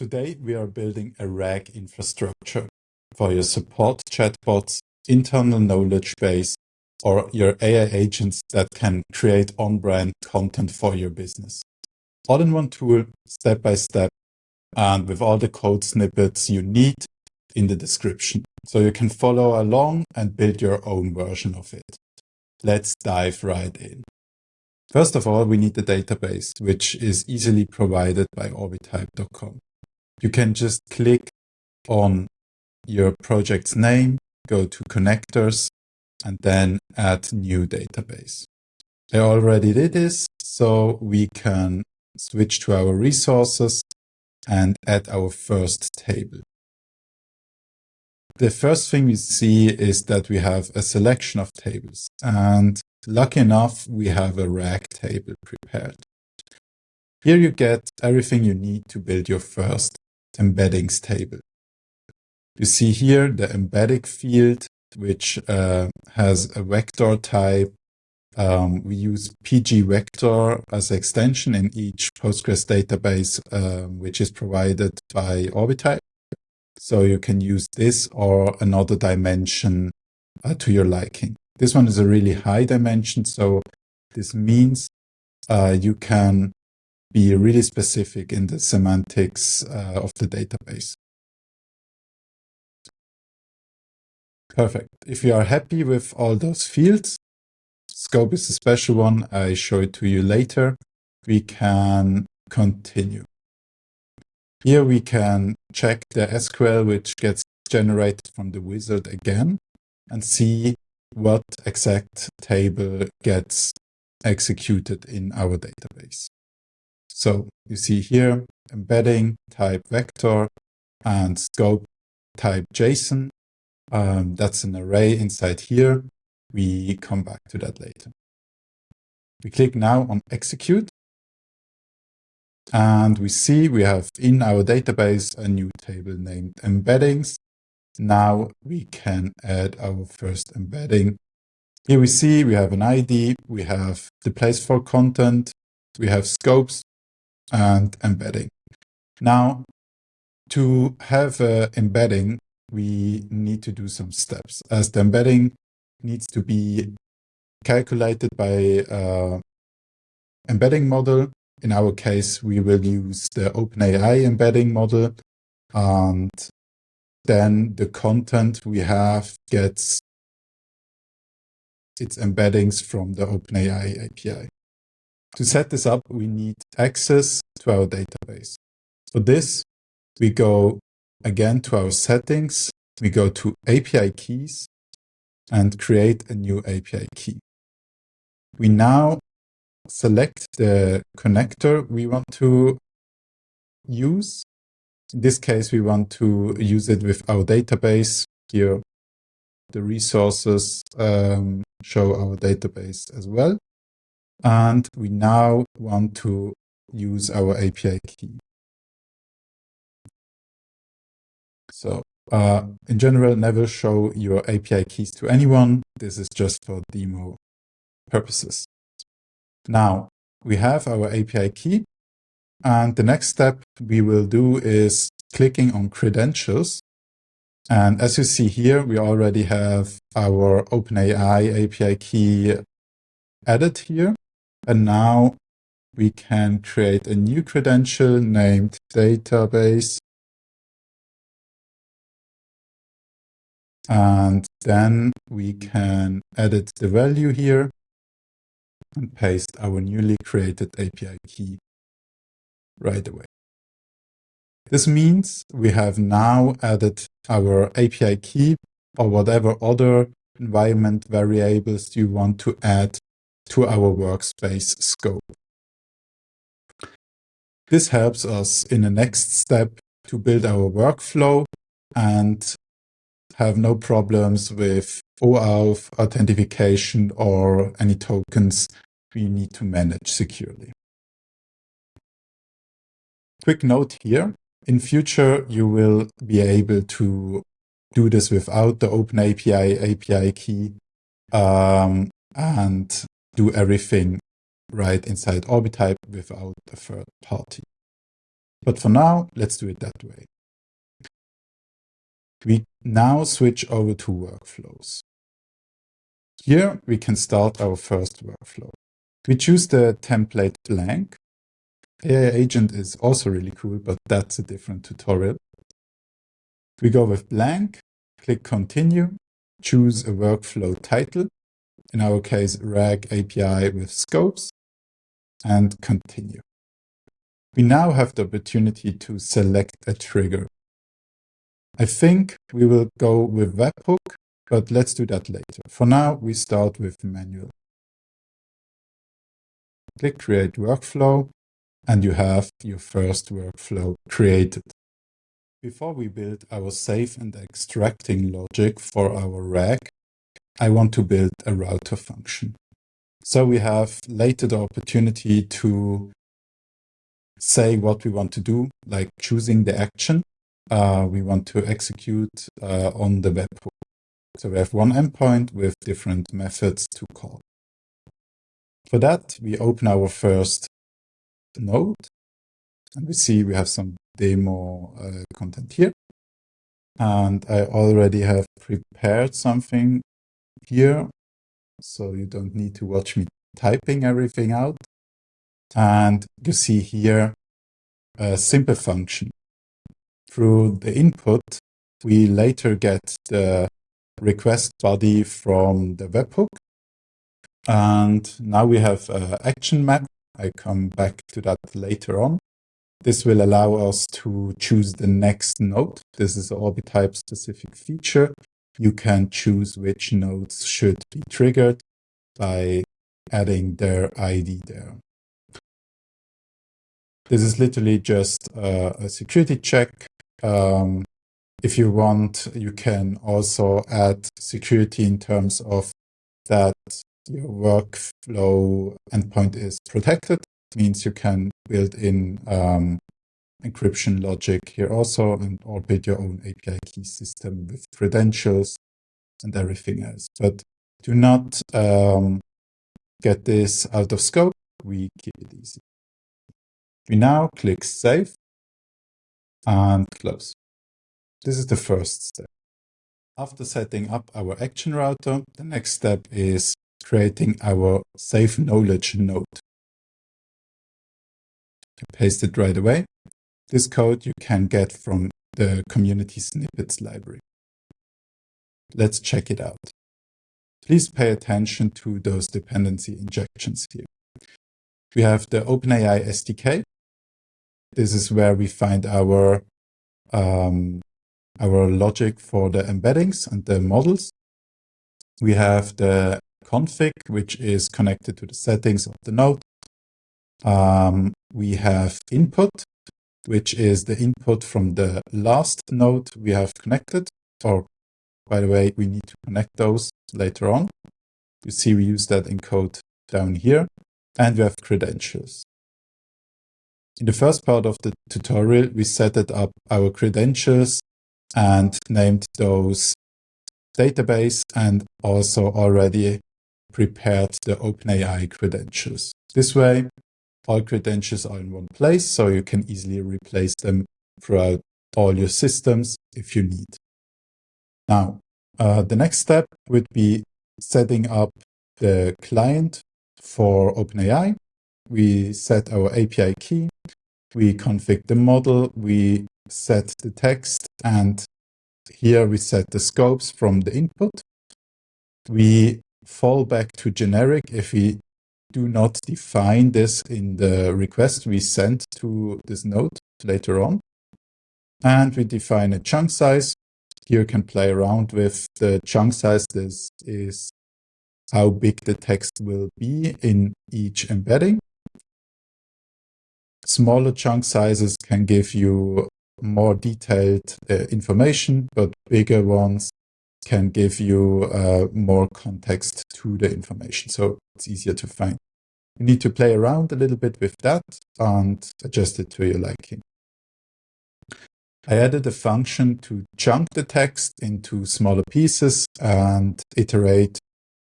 Today, we are building a RAG infrastructure for your support chatbots, internal knowledge base, or your AI agents that can create on-brand content for your business. All in one tool, step by step, and with all the code snippets you need in the description. So you can follow along and build your own version of it. Let's dive right in. First of all, we need the database, which is easily provided by Orbitype.com. You can just click on your project's name, go to connectors, and then add new database. I already did this, so we can switch to our resources and add our first table. The first thing we see is that we have a selection of tables, and lucky enough, we have a RAG table prepared. Here you get everything you need to build your first embeddings table. You see here the embedding field, which has a vector type. We use PG vector as extension in each Postgres database, which is provided by Orbitype. So you can use this or another dimension to your liking. This one is a really high dimension, so this means you can be really specific in the semantics of the database. Perfect. If you are happy with all those fields, scope is a special one. I show it to you later. We can continue. Here we can check the SQL, which gets generated from the wizard again, and see what exact table gets executed in our database. So you see here, embedding type vector and scope type JSON. That's an array inside here. We come back to that later. We click now on execute. And we see we have in our database a new table named embeddings. Now we can add our first embedding. Here we see we have an ID, we have the place for content, we have scopes and embedding. Now, to have an embedding, we need to do some steps, as the embedding needs to be calculated by embedding model. In our case, we will use the OpenAI embedding model, and then the content we have gets its embeddings from the OpenAI API. To set this up, we need access to our database. For this, we go again to our settings, we go to API keys and create a new API key. We now select the connector we want to use. In this case, we want to use it with our database. Here, the resources show our database as well. And we now want to use our API key. So in general, never show your API keys to anyone. This is just for demo purposes. Now we have our API key, and the next step we will do is clicking on credentials. And as you see here, we already have our OpenAI API key added here. And now we can create a new credential named database. And then we can edit the value here and paste our newly created API key right away. This means we have now added our API key or whatever other environment variables you want to add to our workspace scope. This helps us in the next step to build our workflow and have no problems with OAuth authentication or any tokens we need to manage securely. Quick note here, in future you will be able to do this without the OpenAPI API key and do everything right inside Orbitype without a third party. But for now, let's do it that way. We now switch over to workflows. Here we can start our first workflow. We choose the template blank. AI agent is also really cool, but that's a different tutorial. We go with blank, click continue, choose a workflow title, in our case RAG API with scopes, and continue. We now have the opportunity to select a trigger. I think we will go with webhook, but let's do that later. For now, we start with manual. Click create workflow, and you have your first workflow created. Before we build our save and extracting logic for our RAG, I want to build a router function. So we have later the opportunity to say what we want to do, like choosing the action we want to execute on the webhook. So we have one endpoint with different methods to call. For that, we open our first node, and we see we have some demo content here. And I already have prepared something here, so you don't need to watch me typing everything out. And you see here a simple function. Through the input, we later get the request body from the webhook. And now we have an action map. I come back to that later on. This will allow us to choose the next node. This is an Orbitype specific feature. You can choose which nodes should be triggered by adding their ID there. This is literally just a security check. If you want, you can also add security in terms of that your workflow endpoint is protected. It means you can build in encryption logic here also and orbit your own API key system with credentials and everything else. But do not get this out of scope. We keep it easy. We now click save and close. This is the first step. After setting up our action router, the next step is creating our save knowledge node. Paste it right away. This code you can get from the community snippets library. Let's check it out. Please pay attention to those dependency injections here. We have the OpenAI SDK. This is where we find our logic for the embeddings and the models. We have the config, which is connected to the settings of the node. We have input, which is the input from the last node we have connected. Or, by the way, we need to connect those later on. You see we use that in code down here. And we have credentials. In the first part of the tutorial, we set up our credentials and named those database and also already prepared the OpenAI credentials. This way, all credentials are in one place, so you can easily replace them throughout all your systems if you need. Now, the next step would be setting up the client for OpenAI. We set our API key, we config the model, we set the text, and here we set the scopes from the input. We fall back to generic if we do not define this in the request we send to this node later on. And we define a chunk size. Here you can play around with the chunk size. This is how big the text will be in each embedding. Smaller chunk sizes can give you more detailed information, but bigger ones can give you more context to the information. So it's easier to find. You need to play around a little bit with that and adjust it to your liking. I added a function to chunk the text into smaller pieces and iterate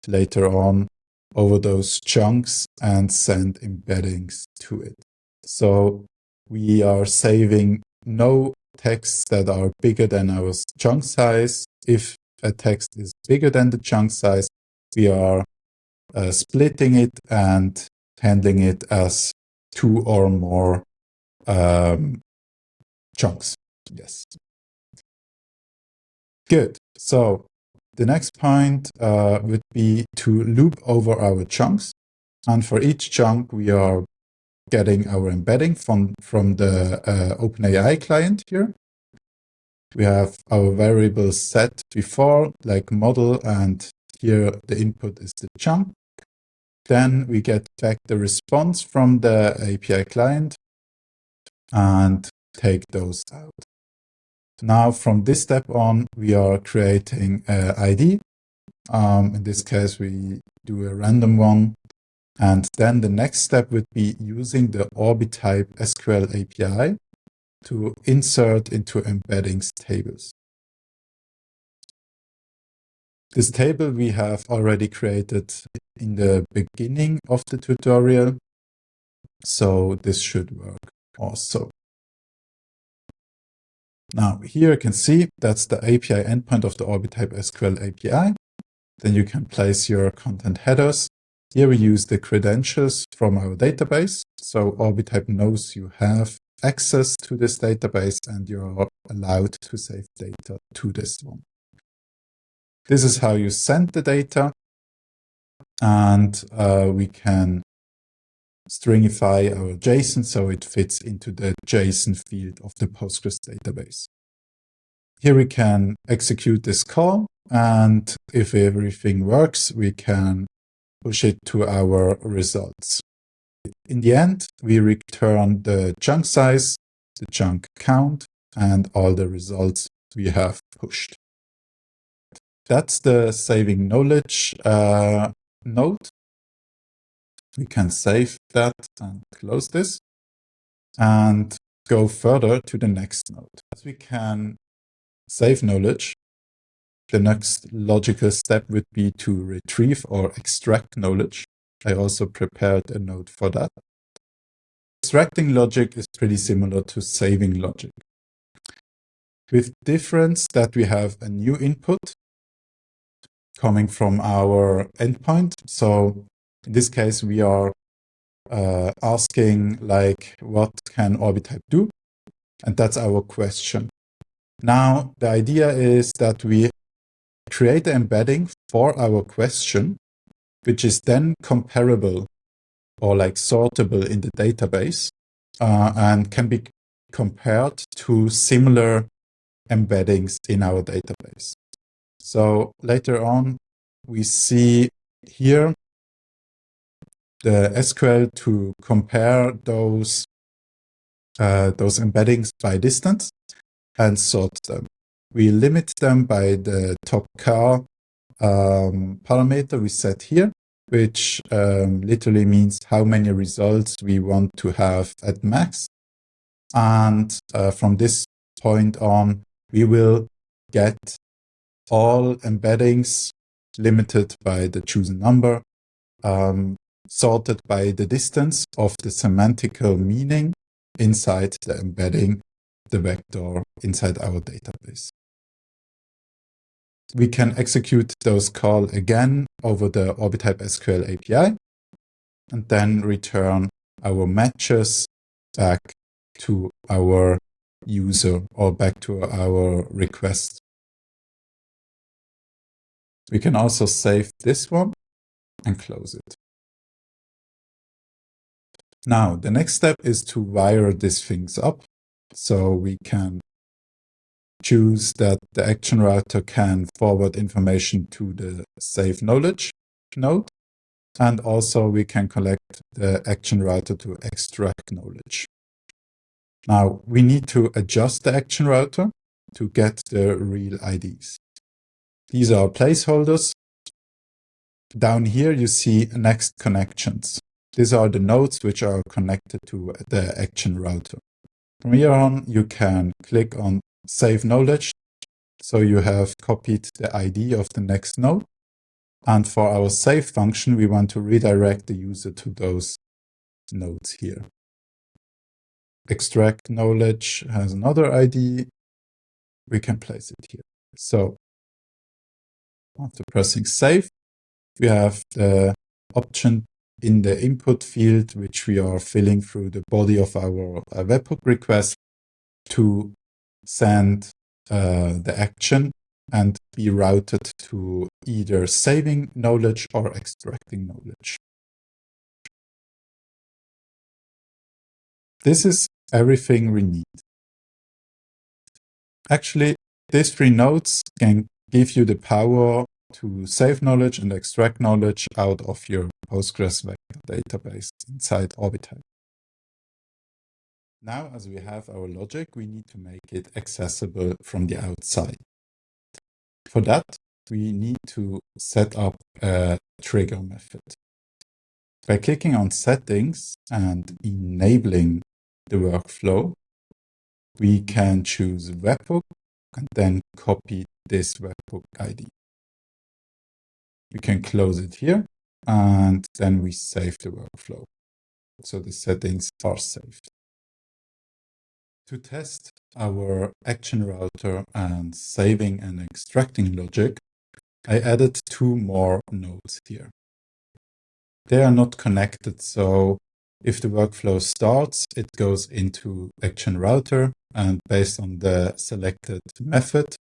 later on over those chunks and send embeddings to it. So we are saving no texts that are bigger than our chunk size. If a text is bigger than the chunk size, we are splitting it and handling it as 2 or more chunks. Yes. Good. So the next point would be to loop over our chunks. And for each chunk, we are getting our embedding from the OpenAI client here. We have our variables set before, like model, and here the input is the chunk. Then we get back the response from the API client and take those out. Now, from this step on, we are creating an ID. In this case, we do a random one. And then the next step would be using the Orbitype SQL API to insert into embeddings tables. This table we have already created in the beginning of the tutorial, so this should work also. Now here you can see that's the API endpoint of the Orbitype SQL API. Then you can place your content headers. Here we use the credentials from our database, so Orbitype knows you have access to this database and you're allowed to save data to this one. This is how you send the data, and we can stringify our JSON so it fits into the JSON field of the Postgres database. Here we can execute this call, and if everything works, we can push it to our results. In the end, we return the chunk size, the chunk count, and all the results we have pushed. That's the saving knowledge node. We can save that and close this and go further to the next node. As we can save knowledge, the next logical step would be to retrieve or extract knowledge. I also prepared a node for that. Extracting logic is pretty similar to saving logic, with difference that we have a new input coming from our endpoint. So in this case, we are asking like, what can Orbitype do? And that's our question. Now, the idea is that we create an embedding for our question, which is then comparable or like sortable in the database and can be compared to similar embeddings in our database. So later on, we see here the SQL to compare those embeddings by distance and sort them. We limit them by the top car parameter we set here, which literally means how many results we want to have at max. And from this point on, we will get all embeddings limited by the chosen number, sorted by the distance of the semantical meaning inside the embedding, the vector inside our database. We can execute those calls again over the Orbitype SQL API and then return our matches back to our user or back to our request. We can also save this one and close it. Now, the next step is to wire these things up. So we can choose that the action router can forward information to the save knowledge node. And also we can collect the action router to extract knowledge. Now, we need to adjust the action router to get the real IDs. These are placeholders. Down here, you see next connections. These are the nodes which are connected to the action router. From here on, you can click on Save Knowledge. So you have copied the ID of the next node. And for our save function, we want to redirect the user to those nodes here. extract knowledge has another ID. We can place it here. So after pressing save, we have the option in the input field, which we are filling through the body of our webhook request, to send the action and be routed to either saving knowledge or extracting knowledge. This is everything we need. Actually, these three nodes can give you the power to save knowledge and extract knowledge out of your Postgres vector database inside Orbitype. Now, as we have our logic, we need to make it accessible from the outside. For that, we need to set up a trigger method. By clicking on Settings and enabling the workflow, we can choose webhook and then copy this webhook ID. We can close it here, and then we save the workflow. So the settings are saved. To test our action router and saving and extracting logic, I added two more nodes here. They are not connected, so if the workflow starts, it goes into action router, and based on the selected method,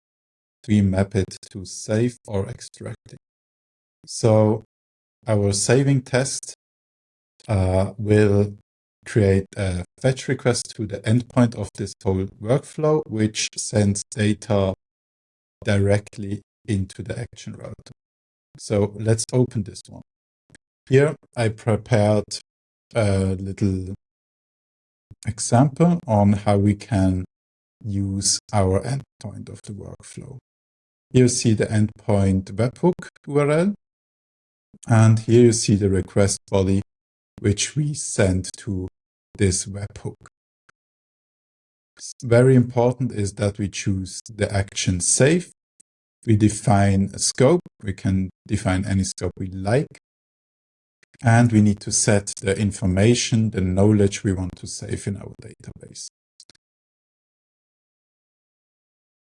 we map it to save or extract it. So our saving test will create a fetch request to the endpoint of this whole workflow, which sends data directly into the action router. So let's open this one. Here I prepared a little example on how we can use our endpoint of the workflow. Here you see the endpoint webhook URL, and here you see the request body, which we send to this webhook. Very important is that we choose the action save. We define a scope. We can define any scope we like. And we need to set the information, the knowledge we want to save in our database.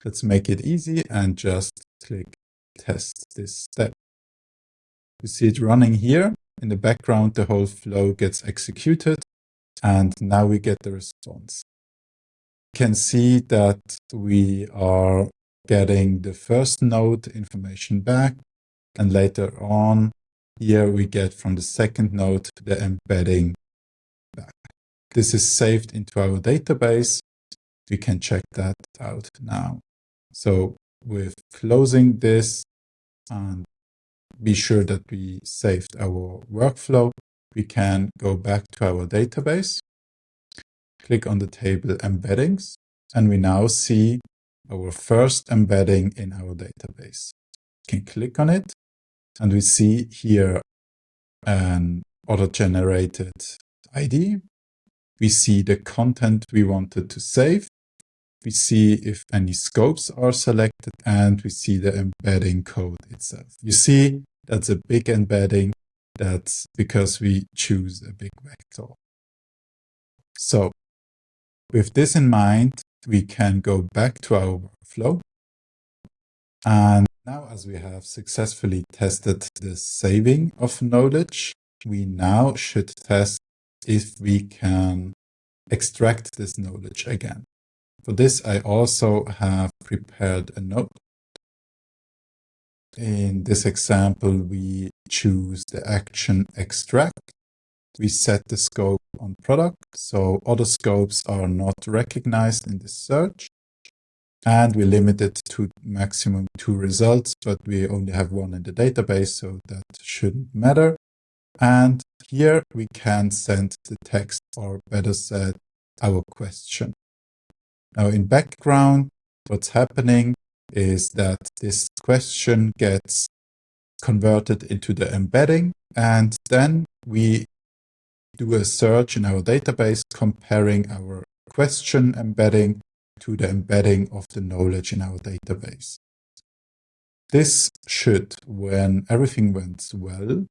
Let's make it easy and just click test this step. You see it running here. In the background, the whole flow gets executed, and now we get the response. You can see that we are getting the first node information back, and later on, here we get from the second node the embedding back. This is saved into our database. We can check that out now. So with closing this and be sure that we saved our workflow, we can go back to our database, click on the table embeddings, and we now see our first embedding in our database. We can click on it, and we see here an auto-generated ID. We see the content we wanted to save. We see if any scopes are selected, and we see the embedding code itself. You see, that's a big embedding. That's because we choose a big vector. So with this in mind, we can go back to our workflow. And now, as we have successfully tested the saving of knowledge, we now should test if we can extract this knowledge again. For this, I also have prepared a node. In this example, we choose the action extract. We set the scope on product, so other scopes are not recognized in the search. And we limit it to maximum 2 results, but we only have 1 in the database, so that shouldn't matter. And here we can send the text, or better said, our question. Now in background, what's happening is that this question gets converted into the embedding, and then we do a search in our database comparing our question embedding to the embedding of the knowledge in our database. This should, when everything went well,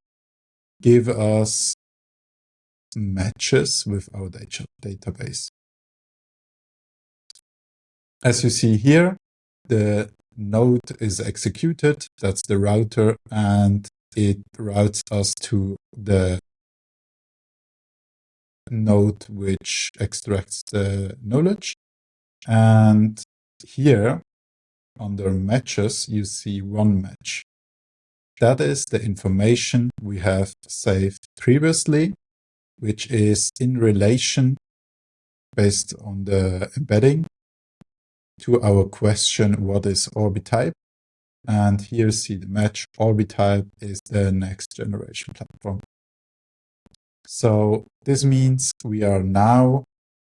give us matches with our database. As you see here, the node is executed. That's the router, and it routes us to the node which extracts the knowledge. And here, under matches, you see one match. That is the information we have saved previously, which is in relation, based on the embedding, to our question, what is Orbitype? And here see the match. Orbitype is the next generation platform. So this means we are now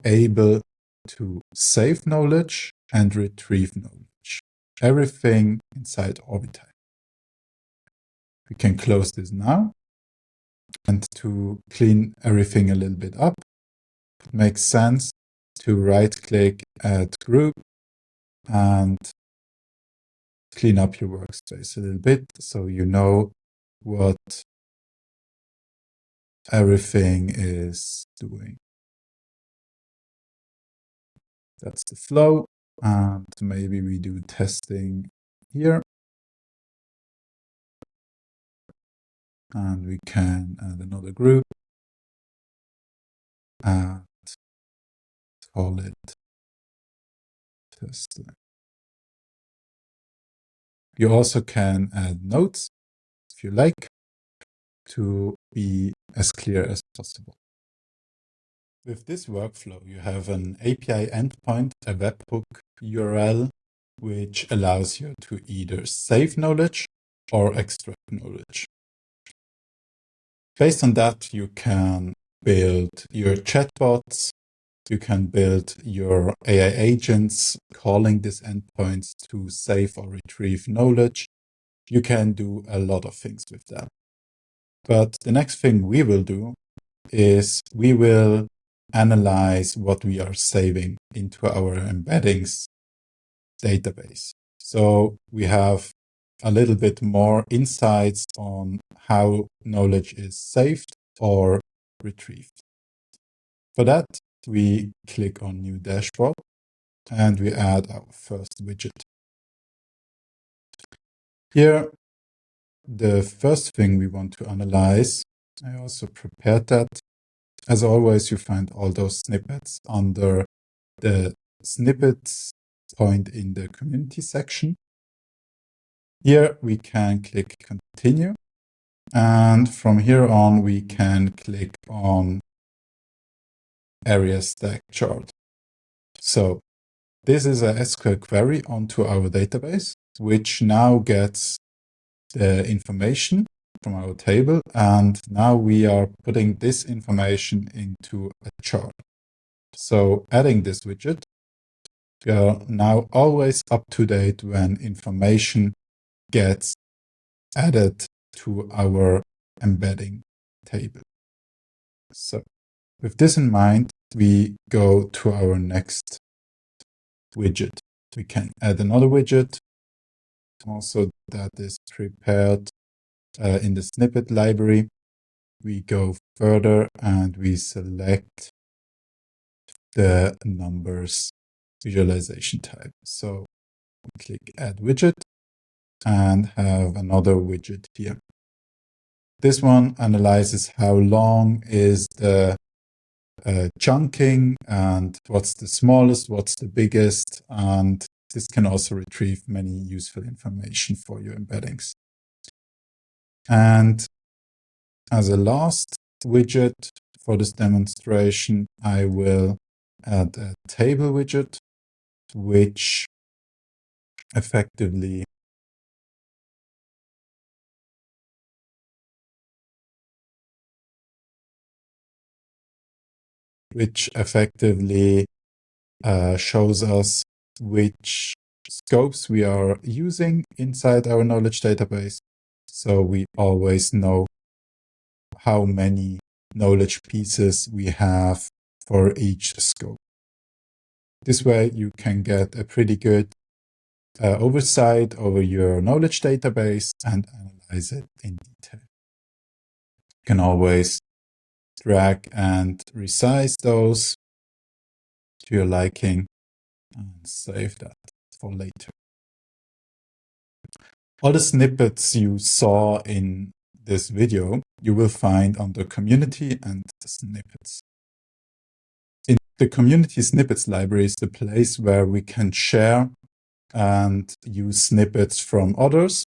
able to save knowledge and retrieve knowledge. Everything inside Orbitype. We can close this now. And to clean everything a little bit up, it makes sense to right-click, add group, and clean up your workspace a little bit so you know what everything is doing. That's the flow, and maybe we do testing here. And we can add another group and call it testing. You also can add nodes if you like to be as clear as possible. With this workflow, you have an API endpoint, a webhook URL, which allows you to either save knowledge or extract knowledge. Based on that, you can build your chatbots, you can build your AI agents calling these endpoints to save or retrieve knowledge. You can do a lot of things with that. But the next thing we will do is we will analyze what we are saving into our embeddings database. So we have a little bit more insights on how knowledge is saved or retrieved. For that, we click on New Dashboard and we add our first widget. Here, the first thing we want to analyze, I also prepared that. As always, you find all those snippets under the snippets point in the community section. Here we can click continue. And from here on, we can click on area stack chart. So this is a SQL query onto our database, which now gets the information from our table. And now we are putting this information into a chart. So adding this widget, we are now always up to date when information gets added to our embedding table. So with this in mind, we go to our next widget. We can add another widget, also that is prepared in the snippet library. We go further and we select the numbers visualization type. So we click add widget and have another widget here. This one analyzes how long is the chunking and what's the smallest, what's the biggest, and this can also retrieve many useful information for your embeddings. And as a last widget for this demonstration, I will add a table widget, which effectively shows us which scopes we are using inside our knowledge database. So we always know how many knowledge pieces we have for each scope. This way you can get a pretty good oversight over your knowledge database and analyze it in detail. You can always drag and resize those to your liking, and save that for later. All the snippets you saw in this video, you will find under Community and Snippets. In the Community Snippets library is the place where we can share and use snippets from others,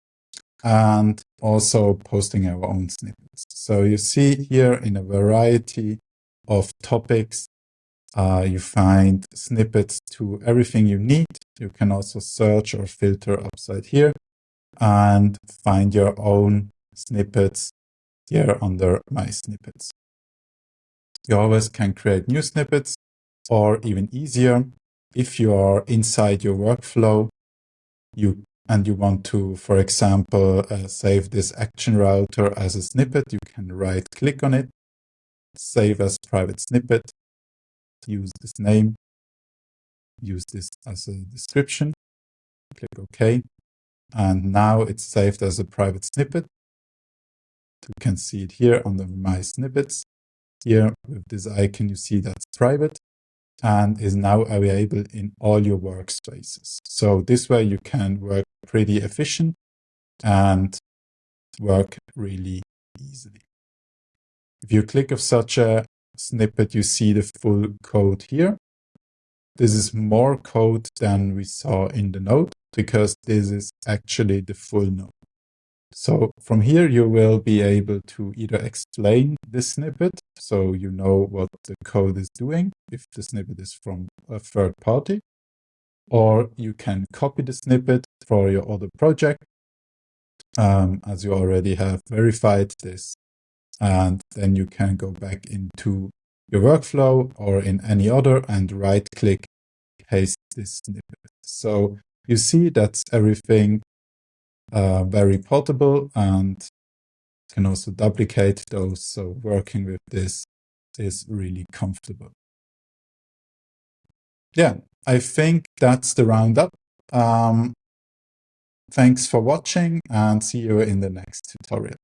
and also posting our own snippets. So you see here in a variety of topics, you find snippets to everything you need. You can also search or filter upside here and find your own snippets here under My Snippets. You always can create new snippets, or even easier, if you are inside your workflow, you want to, for example, save this action router as a snippet, you can right-click on it, save as private snippet, use this name, use this as a description, click OK, and now it's saved as a private snippet. You can see it here under My Snippets. Here with this icon, you see that's private and is now available in all your workspaces. So this way you can work pretty efficient and work really easily. If you click of such a snippet, you see the full code here. This is more code than we saw in the node, because this is actually the full node. So from here, you will be able to either explain this snippet, so you know what the code is doing, if the snippet is from a third party, or you can copy the snippet for your other project, as you already have verified this, and then you can go back into your workflow or in any other and right-click, paste this snippet. So you see that's everything very portable, and can also duplicate those. So working with this is really comfortable. Yeah, I think that's the roundup. Thanks for watching, and see you in the next tutorial.